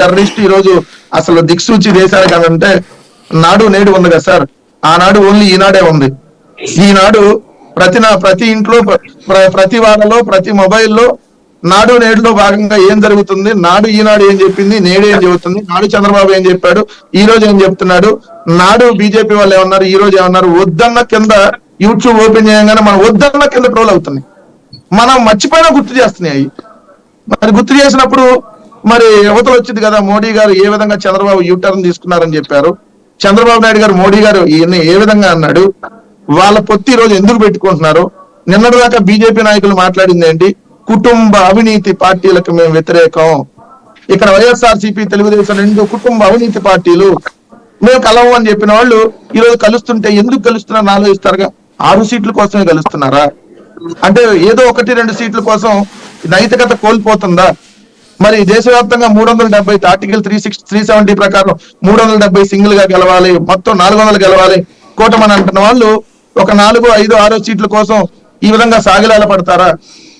Terrorist ఈ రోజు అసలు దిక్సూచి దేశానికి అంటే నాడు నేడు ఉంది కదా సార్. ఆనాడు ఓన్లీ ఈనాడే ఉంది. ఈనాడు ప్రతి ఇంట్లో ప్రతి వాళ్ళలో ప్రతి మొబైల్లో నాడు నేడులో భాగంగా ఏం జరుగుతుంది, నాడు ఈనాడు ఏం చెప్పింది, నేడు ఏం చెబుతుంది, నాడు చంద్రబాబు ఏం చెప్పాడు, ఈ రోజు ఏం చెప్తున్నాడు, నాడు బీజేపీ వాళ్ళు ఏమన్నారు, ఈ రోజు ఏమన్నారు, వద్దన్న కింద యూట్యూబ్ ఓపెన్ చేయగానే మనం వద్దన్న కింద ట్రోల్ అవుతున్నాయి. మనం మర్చిపోయినా గుర్తు చేస్తున్నాయి అవి. మరి గుర్తు చేసినప్పుడు మరి యువతలు వచ్చింది కదా, మోడీ గారు ఏ విధంగా చంద్రబాబు యూటర్న్ తీసుకున్నారని చెప్పారు, చంద్రబాబు నాయుడు గారు మోడీ గారు ఈయన్ని ఏ విధంగా అన్నాడు, వాళ్ళ పొత్తి ఈ రోజు ఎందుకు పెట్టుకుంటున్నారు, నిన్నటిదాకా బీజేపీ నాయకులు మాట్లాడింది ఏంటి, కుటుంబ అవినీతి పార్టీలకు మేము వ్యతిరేకం, ఇక్కడ వైఎస్ఆర్సీపీ తెలుగుదేశం రెండు కుటుంబ అవినీతి పార్టీలు, మేము కలవు అని చెప్పిన వాళ్ళు ఈ రోజు కలుస్తుంటే ఎందుకు కలుస్తున్నారని ఆలోచిస్తారుగా. 6 సీట్ల కోసమే కలుస్తున్నారా, అంటే ఏదో 1-2 సీట్ల కోసం నైతికత కోల్పోతుందా? మరి దేశవ్యాప్తంగా 370 ఆర్టికల్ 370 ప్రకారం 370 సింగిల్ గా గెలవాలి, మొత్తం 400 గెలవాలి కూటమని అంటున్న వాళ్ళు ఒక 4, 5, 6 సీట్ల కోసం ఈ విధంగా సాగిలాల పడతారా?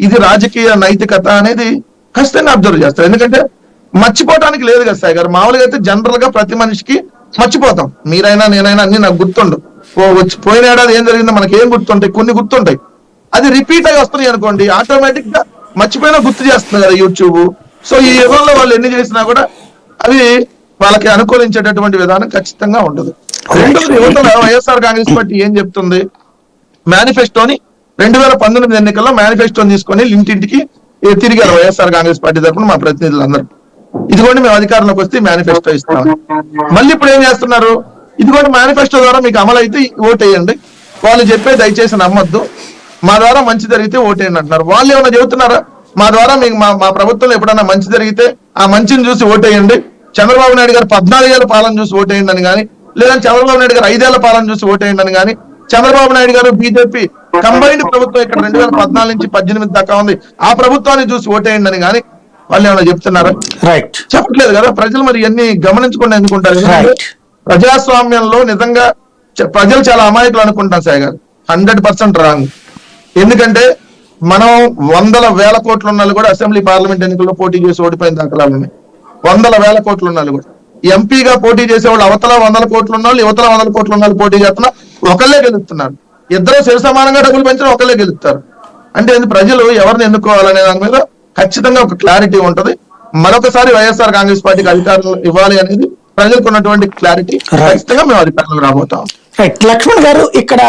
ఇది రాజకీయ నైతికత అనేది ఖచ్చితంగా అబ్జర్వ్ చేస్తారు. ఎందుకంటే మర్చిపోవడానికి లేదు కదా సాయి గారు. మామూలుగా అయితే జనరల్ గా ప్రతి మనిషికి మర్చిపోతాం, మీరైనా నేనైనా అన్ని నాకు గుర్తుండు. పోయిన ఏడాది ఏం జరిగిందో మనకి ఏం గుర్తుంటాయి, కొన్ని గుర్తుంటాయి. అది రిపీట్ అయ్యి వస్తున్నాయి అనుకోండి, ఆటోమేటిక్ గా మర్చిపోయినా గుర్తు చేస్తుంది కదా యూట్యూబ్. సో ఈ యుగంలో వాళ్ళు ఎన్ని చేసినా కూడా అవి వాళ్ళకి అనుకూలించేటటువంటి విధానం ఖచ్చితంగా ఉండదు. రెండోది, యువతల వైఎస్ఆర్ కాంగ్రెస్ పార్టీ ఏం చెప్తుంది, మేనిఫెస్టోని 2019 ఎన్నికల్లో మేనిఫెస్టోని తీసుకొని ఇంటింటికి తిరిగారు వైఎస్ఆర్ కాంగ్రెస్ పార్టీ తరఫున మా ప్రతినిధులందరూ. ఇదిగోండి మేము అధికారంలోకి వస్తే మేనిఫెస్టో ఇస్తాం. మళ్ళీ ఇప్పుడు ఏం చేస్తున్నారు, ఇదిగోండి మేనిఫెస్టో ద్వారా మీకు అమలు అయితే ఓటేయండి, వాళ్ళు చెప్పే దయచేసి నమ్మొద్దు, మా ద్వారా మంచి జరిగితే ఓటేయండి అంటున్నారు. వాళ్ళు ఏమైనా చెబుతున్నారా, మా ద్వారా మీకు మా ప్రభుత్వంలో ఎప్పుడన్నా మంచి జరిగితే ఆ మంచిని చూసి ఓటేయండి, చంద్రబాబు నాయుడు గారు 14 ఏళ్ల పాలన చూసి ఓటేయండి అని కానీ, లేదంటే చంద్రబాబు నాయుడు గారు 5 ఏళ్ల పాలన చూసి ఓటేయండి అని కానీ, చంద్రబాబు నాయుడు గారు బీజేపీ కంబైన్డ్ ప్రభుత్వం ఇక్కడ 2014 నుంచి 18 దాకా ఉంది, ఆ ప్రభుత్వాన్ని చూసి ఓటేయండి అని కానీ వాళ్ళు ఏమైనా చెప్తున్నారా? రైట్, చెప్పట్లేదు కదా. ప్రజలు మరి ఇవన్నీ గమనించకుండా ఎందుకుంటారు? ప్రజాస్వామ్యంలో నిజంగా ప్రజలు చాలా అమాయకులు అనుకుంటాం సాయి గారు. 100% రాంగ్. ఎందుకంటే మనం 100,000 కోట్లు ఉన్న కూడా అసెంబ్లీ పార్లమెంట్ ఎన్నికల్లో పోటీ చేసి ఓడిపోయిన దాఖలాలు ఉన్నాయి. 100,000 కోట్లు ఉన్న కూడా ఎంపీగా పోటీ చేసే వాళ్ళు అవతల 100 కోట్లు ఉన్న వాళ్ళు, యువతల 100 కోట్లు ఉన్న పోటీ చేస్తున్నా ఒకళ్ళే గెలుస్తున్నారు. ఇద్దరు సరి సమానంగా డబ్బులు పెంచిన ఒకళ్ళే గెలుస్తారు. అంటే ప్రజలు ఎవరిని ఎన్నుకోవాలనే దాని మీద ఖచ్చితంగా ఒక క్లారిటీ ఉంటది. మరొకసారి వైఎస్ఆర్ కాంగ్రెస్ పార్టీకి అధికారులు ఇవ్వాలి అనేది ప్రజలకు ఉన్నటువంటి క్లారిటీ. ఖచ్చితంగా మేము అధికారులకు రాబోతాం. లక్ష్మణ్ గారు, ఇక్కడ